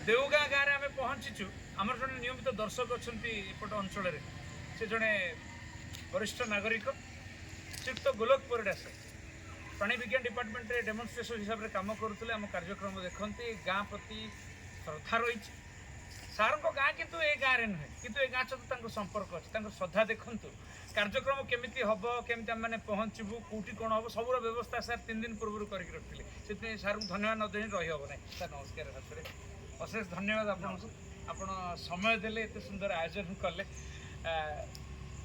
देवगाँ गाँव में आम पहुँचीचु आमर जड़े नियमित दर्शक अच्छा एपट अंचल से जड़े वरिष्ठ नागरिक श्रीयुक्त गोलोक परिडा सर प्राणी विज्ञान डिपार्टमेंट रे डेमोन्स्ट्रेशन हिसाब से कम करुले आम कार्यक्रम देखते गाँ प्रति श्रद्धा रही सार गाँ किंतु ए गाँव में नुहे किंतु ए गाँ सहित संपर्क अच्छे श्रद्धा देखु कार्यक्रम केमी हम केमी आम पहुँचबू कौटी कौन हम सब व्यवस्था सर 3 दिन पूर्व कर रखी से सार धन्यवाद न दे रही हम ना सर नमस्कार सर अशेष धन्यवाद आप समय देले एत सुंदर आयोजन कले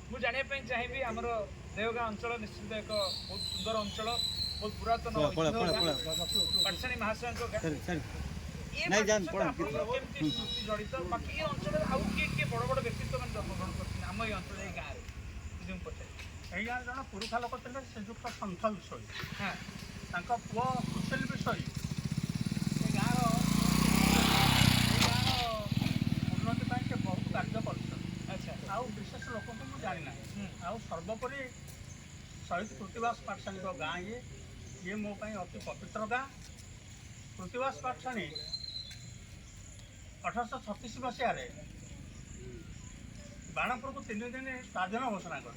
मुझे जानापी चाहिए आमर देवगाँ अंचल निश्चित एक बहुत सुंदर अंचल बहुत पुरातन पाठशाणी महाशय जड़ित बाकी अंचल आउ किए बड़ बड़ व्यक्तित्व मैंने जन्मग्रहण कर आम ये अंचल ये गाँव में पचार यहाँ जन पुरुषा लोक थे श्रीजुक्त सन्थ विषय हाँ पुओ सुशील विषय गाँव उन्नति से बहुत कार्य कर अच्छा आउ विशेष लोक को जाना आउ सर्वोपरि शहीद कृतिवास पाठशाणी गाँ ये मो अति पवित्र गाँ कृतिवास पाठशाणी 1836 मसीह बाणपुर को 3 दिन स्वाधीन घोषणा कर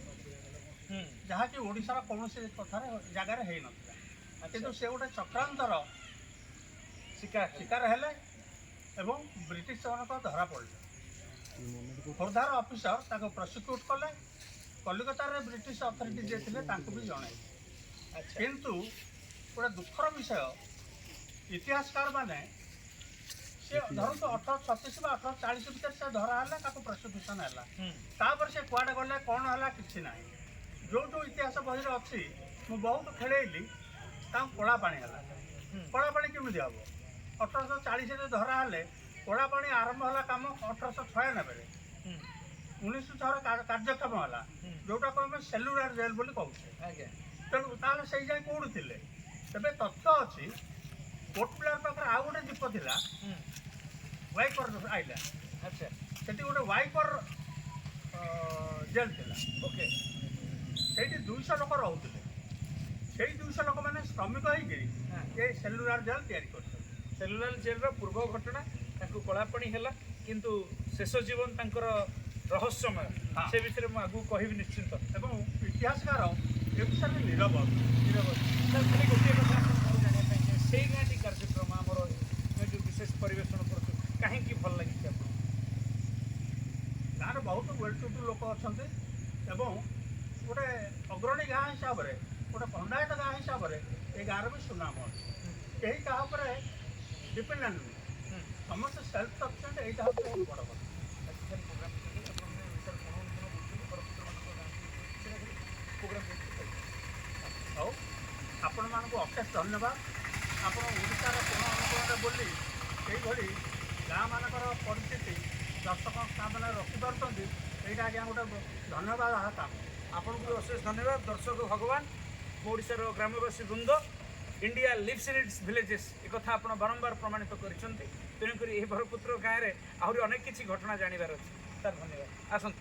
जहाँकि ओडिशार कौन कथार जगार हो ना कि से गोटे चक्रांतर शिकार हेले एवं ब्रिटिश मान धरा पड़े खोर्धार ऑफिसर ताको प्रोसिक्यूट कले कलिकतार ब्रिटिश अथॉरिटी जे थे भी जन किंतु गोटे दुखर विषय इतिहासकार माने धरतु 1836 1840 भितर से धरा है प्रोसिक्यूशन है से कुआडे गले कौन है कि ना जो जो इतिहास बही अच्छी मुझे बहुत खेलैली कला पानी है कला पानी केमी हम 1840 धरा है कला पानी आरंभ है कम 1896 1906 कार्यक्षम है जोटा कह सेलुलार जेल बोली कहूचे तेणु ताल से जाए कौन थे तेज तथ्य अच्छी कोर्टपिलार पाखे आउ गोटे दीप था वाइपर आईला अच्छा से गोटे वाइपर जेल थी ओके से 200 लोक रोते से 200 लोक मैंने श्रमिक होकर सेलुलार जेल या सेलुलार जेल पूर्व घटना कलापाणी है किंतु शेष जीवन तांकर रहस्यमय से विषय में आगू कह निश्चिंत एवं इतिहासकार ए विषय में नीरव खाली गोटे कथा जानापी से गाँटी कार्यक्रम आमर जो विशेष परिवेशन कर कहीं भल लगी आप गाँव बहुत वेल टू डू लोक अच्छा गोटे अग्रणी गाँ हिसाब से गोटे पंडायत गाँ हिसाब से ये गाँव भी सुनाम अच्छे कहीं क्या डिपेंडेंट समस्त सेल्फ सफिशिएंट यहाँ बहुत बड़ कथा आपण मानक अशेष धन्यवाद आपण ओडिशार कोण अनुकूल बोली यही गाँ मानकर परिस्थिति दर्शक सामने रखिपार यहाँ आज्ञा गोटे धन्यवाद आ काम आपन को अशेष धन्यवाद दर्शक भगवान ओडिशार ग्रामवासी वृंद India lives in its villages एक कथा आप बारंबार प्रमाणित करुक भरपुत्र गाँव में आहरी अनेक किसी घटना जानवर अच्छे सर धन्यवाद आसत।